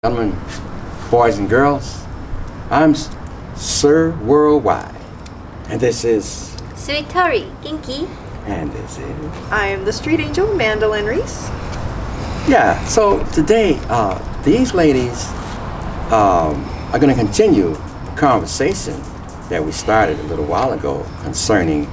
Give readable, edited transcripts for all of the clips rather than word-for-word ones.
Gentlemen, boys and girls, I'm Sir Worldwide, and this is Sweet Torei, Kinky. And this is I am the Street Angel, Mandolin Reese. Yeah, so today these ladies are going to continue the conversation that we started a little while ago concerning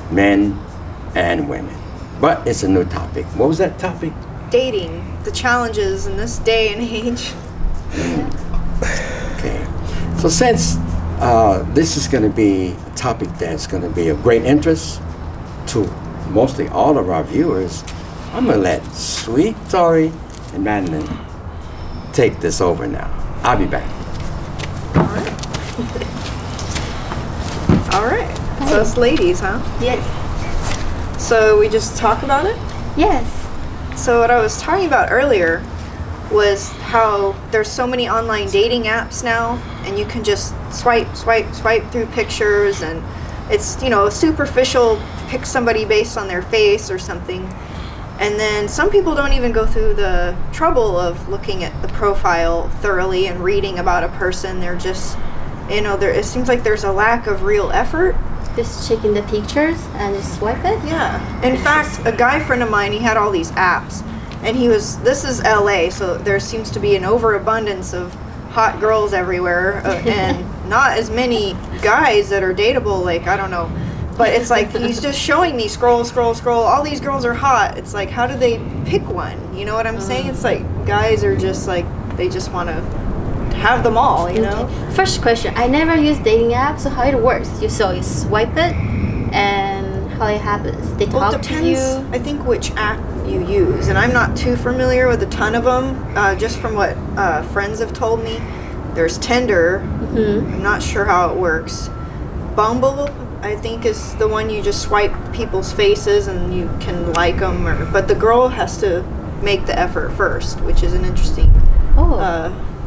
men and women. But it's a new topic. What was that topic? Dating, the challenges in this day and age. Okay, so since this is going to be a topic that's going to be of great interest to mostly all of our viewers, I'm going to let Sweet Torei and Madeline take this over now. I'll be back. All right. All right. So it's ladies, huh? Yes. So we just talk about it? Yes. So what I was talking about earlier was how there's so many online dating apps now, and you can just swipe through pictures, and it's, you know, superficial, pick somebody based on their face or something. And then some people don't even go through the trouble of looking at the profile thoroughly and reading about a person. They're just, you know, it seems like there's a lack of real effort. Just checking the pictures and just swipe it? Yeah. In fact, a guy friend of mine, he had all these apps, and this is LA, so there seems to be an overabundance of hot girls everywhere, and not as many guys that are dateable, like, I don't know. But it's like, he's just showing me, scroll, all these girls are hot. It's like, how do they pick one? You know what I'm saying? It's like, guys are just like, they just want to have them all, you know? Okay. First question, I never use dating apps, so how it works? You swipe it, and how it happens? They Well, talk it to you? depends, I think, which app you use, and I'm not too familiar with a ton of them, just from what friends have told me. There's Tinder. I'm not sure how it works. Bumble, I think, is the one you just swipe people's faces and you can like them, but the girl has to make the effort first, which is an interesting.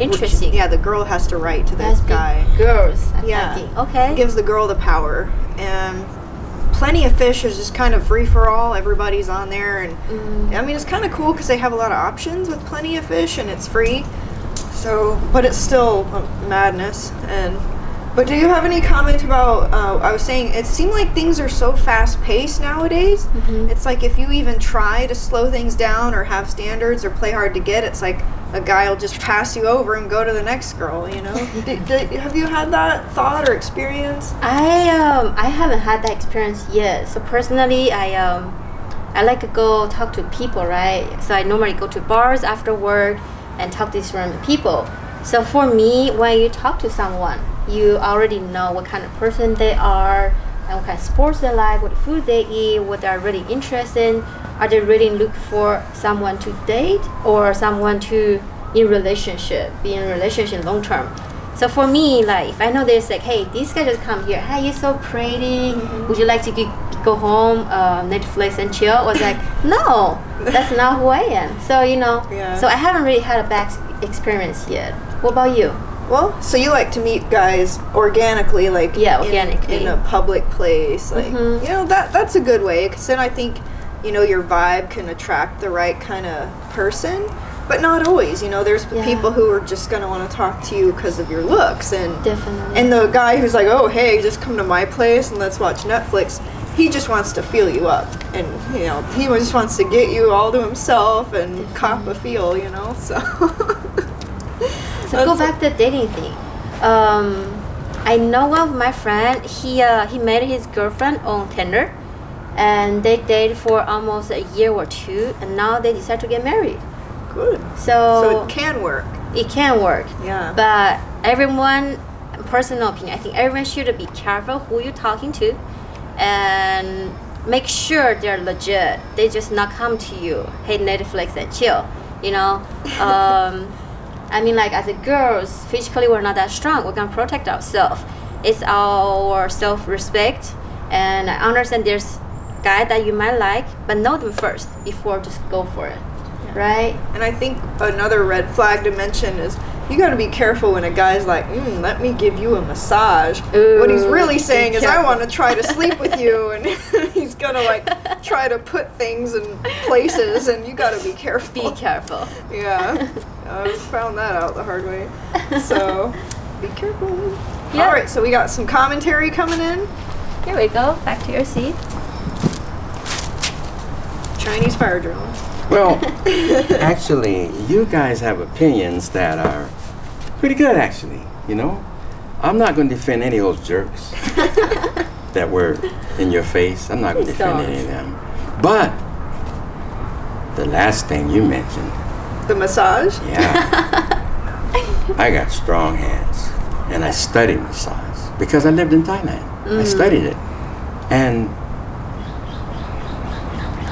Interesting. Yeah, the girl has to write to this guy. Girls. Yeah. Okay. It gives the girl the power. And Plenty of Fish is just kind of free for all. Everybody's on there, and I mean, it's kind of cool because they have a lot of options with Plenty of Fish, and it's free. So, but it's still madness. But do you have any comment about? I was saying it seemed like things are so fast paced nowadays. It's like if you even try to slow things down or have standards or play hard to get, it's like a guy will just pass you over and go to the next girl. You know? Have you had that thought or experience? I haven't had that experience yet. So personally, I like to go talk to people, right? So I normally go to bars after work and talk to these random people. So for me, when you talk to someone, you already know what kind of person they are, and what kind of sports they like, what food they eat, what they're really interested in. Are they really looking for someone to date or someone to be in relationship long term? So for me, like, if I know there's like, hey, this guy just come here, hey, you're so pretty, would you like to go home, Netflix and chill? I was like, no, that's not who I am. So, you know, so I haven't really had a bad experience yet. What about you? Well, so you like to meet guys organically, like organically in a public place, like you know, that's a good way, because then I think, you know, your vibe can attract the right kind of person, but not always. You know, there's people who are just gonna want to talk to you because of your looks, and definitely. And the guy who's like, oh hey, just come to my place and let's watch Netflix. He just wants to feel you up, and you know, he just wants to get you all to himself and cop a feel, you know. So. So go back to the dating thing. I know one of my friend, he met his girlfriend on Tinder, and they dated for almost a year or two, and now they decide to get married. Good. So it can work. It can work. Yeah. But everyone, personal opinion, I think everyone should be careful who you're talking to, and make sure they're legit. They just not come to you, hey, Netflix and chill, you know. I mean, like, as a girls, physically we're not that strong. We can protect ourselves. It's our self-respect, and I understand there's guy that you might like, but know them first before just go for it, right? And I think another red flag to mention is You got to be careful when a guy's like, let me give you a massage. Ooh, what he's really saying is, I careful. want to try to sleep with you, and he's gonna like try to put things in places, and you got to be careful. Be careful. Yeah, I found that out the hard way. So, be careful. Yeah. All right, so we got some commentary coming in. Here we go. Back to your seat. Chinese fire drill. Well, actually, you guys have opinions that are pretty good, actually, you know? I'm not going to defend any of those jerks that were in your face. I'm not going to Please defend don't. any of them. But the last thing you mentioned, The massage. yeah, I got strong hands, and I studied massage because I lived in Thailand. I studied it. And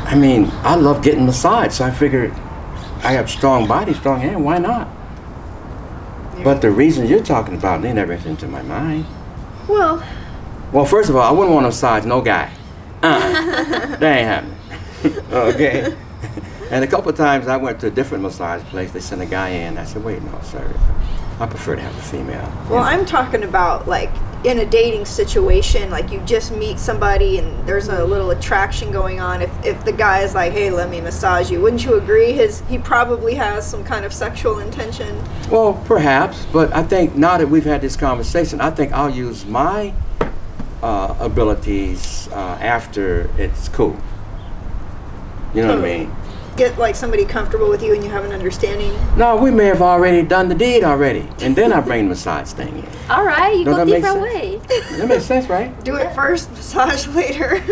I mean, I love getting massaged, so I figured I have strong body, strong hand, why not? Yeah. But the reason you're talking about, they never entered into my mind. Well, Well, first of all, I wouldn't want to massage no guy. That ain't happening. Okay? And a couple of times I went to a different massage place, they sent a guy in, I said, wait, no, sir, I prefer to have a female. well, I'm talking about like in a dating situation, like you just meet somebody and there's a little attraction going on. If the guy is like, hey, let me massage you, wouldn't you agree he probably has some kind of sexual intention? Well, perhaps, but I think now that we've had this conversation, I think I'll use my abilities after it's cool. You know what I mean? Get like somebody comfortable with you and you have an understanding. No, we may have already done the deed already, and then I bring the massage thing in. All right, you Don't go that make different sense? way. That makes sense, right? Do it first, massage later.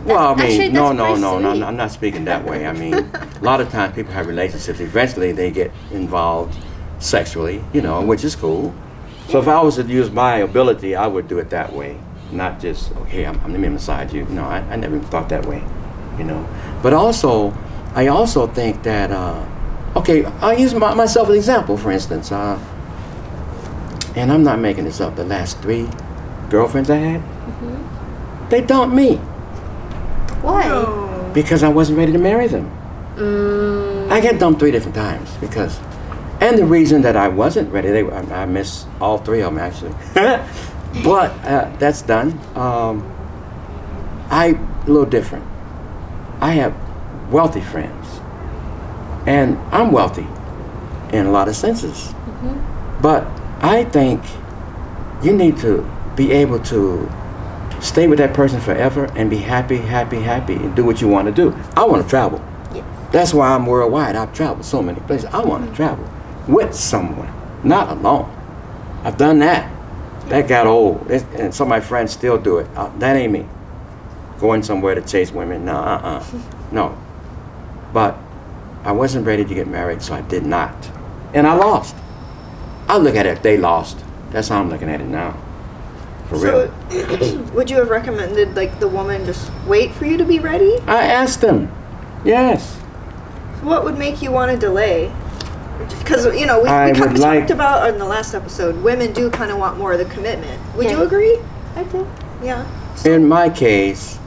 Well, I Actually, mean, no, that's no, pretty no, sweet. I'm not speaking that way. I mean, a lot of times people have relationships. Eventually, they get involved sexually, you know, which is cool. So if I was to use my ability, I would do it that way, not just, okay, let me massage you. No, I never even thought that way, you know. But also, I also think that, okay, I'll use myself as an example, for instance. And I'm not making this up. The last 3 girlfriends I had, they dumped me Why? No. because I wasn't ready to marry them. I got dumped 3 different times because, and the reason that I wasn't ready, I missed all 3 of them actually. But that's done. I a little different. I have wealthy friends, and I'm wealthy in a lot of senses. But I think you need to be able to stay with that person forever and be happy, happy, happy, and do what you want to do. I want to travel. Yes. That's why I'm worldwide. I've traveled so many places. I want to travel with someone, not alone. I've done that. That got old. And some of my friends still do it. That ain't me. Going somewhere to chase women, no, no. But I wasn't ready to get married, so I did not. And I lost. I look at it, they lost. That's how I'm looking at it now. For real. So, would you have recommended like the woman just wait for you to be ready? I asked them. Yes. What would make you want to delay? Because, you know, we I kind would of like- talked about in the last episode, women do kind of want more of the commitment. Would Yeah. you agree? I do. Yeah. In my case,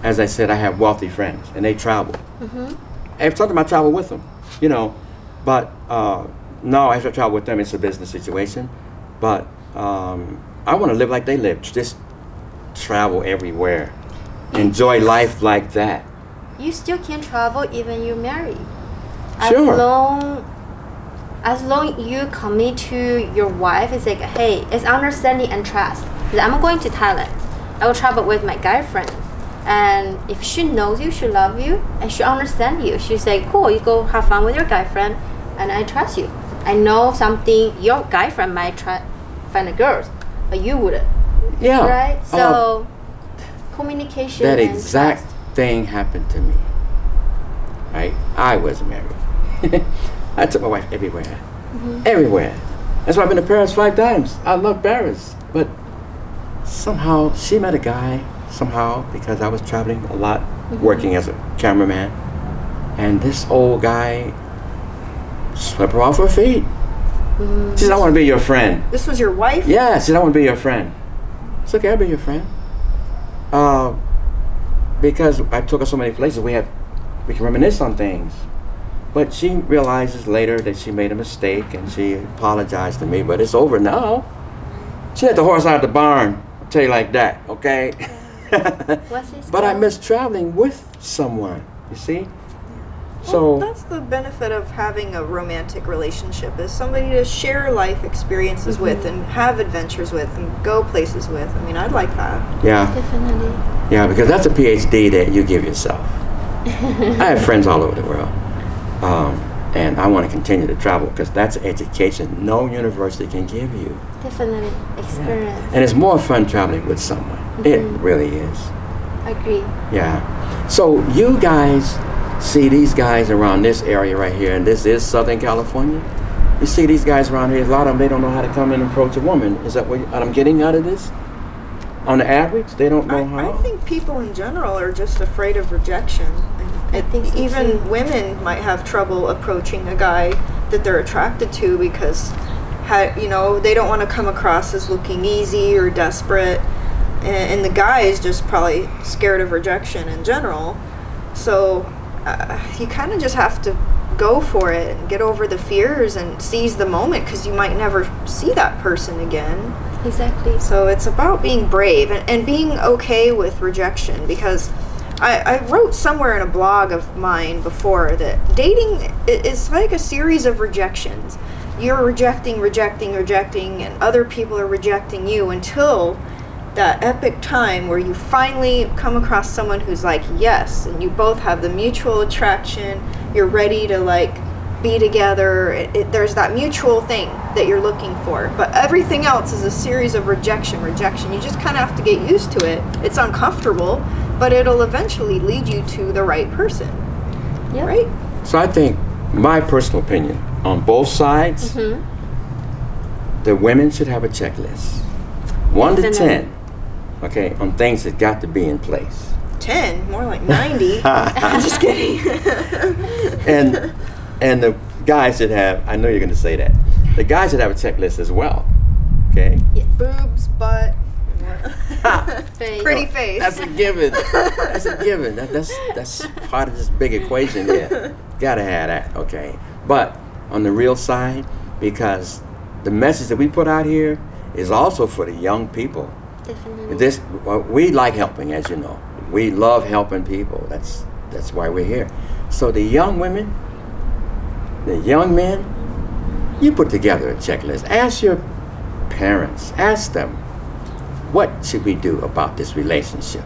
as I said, I have wealthy friends, and they travel. And sometimes I travel with them, you know. But no, after I travel with them, it's a business situation. But I want to live like they live, just travel everywhere, enjoy life like that. You still can travel even you marry. Sure. As long you commit to your wife, it's like, hey, it's understanding and trust. 'Cause I'm going to Thailand. I will travel with my guy friends. And if she knows you, she loves you, and she understands you, she's like, cool, you go have fun with your guy friend, and I trust you. I know something your guy friend might try find a girl, but you wouldn't. Yeah. Right? So communication that and exact trust. thing happened to me. Right? I was married. I took my wife everywhere. Everywhere. That's why I've been to Paris 5 times. I love Paris. But somehow she met a guy, somehow, because I was traveling a lot, working as a cameraman. And this old guy swept her off her feet. She said, I want to be your friend. This was your wife? Yeah, she said, I want to be your friend. It's okay, I'll be your friend. Because I took her so many places, we can reminisce on things. But she realizes later that she made a mistake and she apologized to me, but it's over now. She let the horse out of the barn, I'll tell you like that, okay? But I miss traveling with someone, you see? Well, that's the benefit of having a romantic relationship, is somebody to share life experiences with and have adventures with and go places with. I mean, I'd like that. Yeah. Definitely. Yeah, because that's a PhD that you give yourself. I have friends all over the world. And I want to continue to travel because that's education no university can give you. Definitely. Experience. Yeah. And it's more fun traveling with someone. It really is. Agree. Yeah. So you guys see these guys around this area right here, and this is Southern California. You see these guys around here, a lot of them, they don't know how to come and approach a woman. Is that what I'm getting out of this? On the average, they don't know how? I think people in general are just afraid of rejection. I think so even too. women might have trouble approaching a guy that they're attracted to because, you know, they don't want to come across as looking easy or desperate. And the guy is just probably scared of rejection in general. So you kind of just have to go for it and get over the fears and seize the moment, because you might never see that person again. Exactly. So it's about being brave and being okay with rejection, because I wrote somewhere in a blog of mine before that dating is like a series of rejections. You're rejecting, and other people are rejecting you until that epic time where you finally come across someone who's like yes, and you both have the mutual attraction, you're ready to like be together. There's that mutual thing that you're looking for, but everything else is a series of rejection. You just kind of have to get used to it. It's uncomfortable, but it'll eventually lead you to the right person. Yep. Right? So I think, my personal opinion, on both sides, the women should have a checklist. 1 to 10, okay, on things that got to be in place. 10, more like 90. I'm just kidding. And the guys should have, I know you're going to say that, the guys should have a checklist as well, okay? Yes. Boobs, butt, Face. pretty face. That's a given. That's a given. That's part of this big equation here. Gotta have that, okay? But on the real side, because the message that we put out here is also for the young people. Definitely. We like helping, as you know. We love helping people. That's why we're here. So the young women, the young men, you put together a checklist. Ask your parents. Ask them, what should we do about this relationship?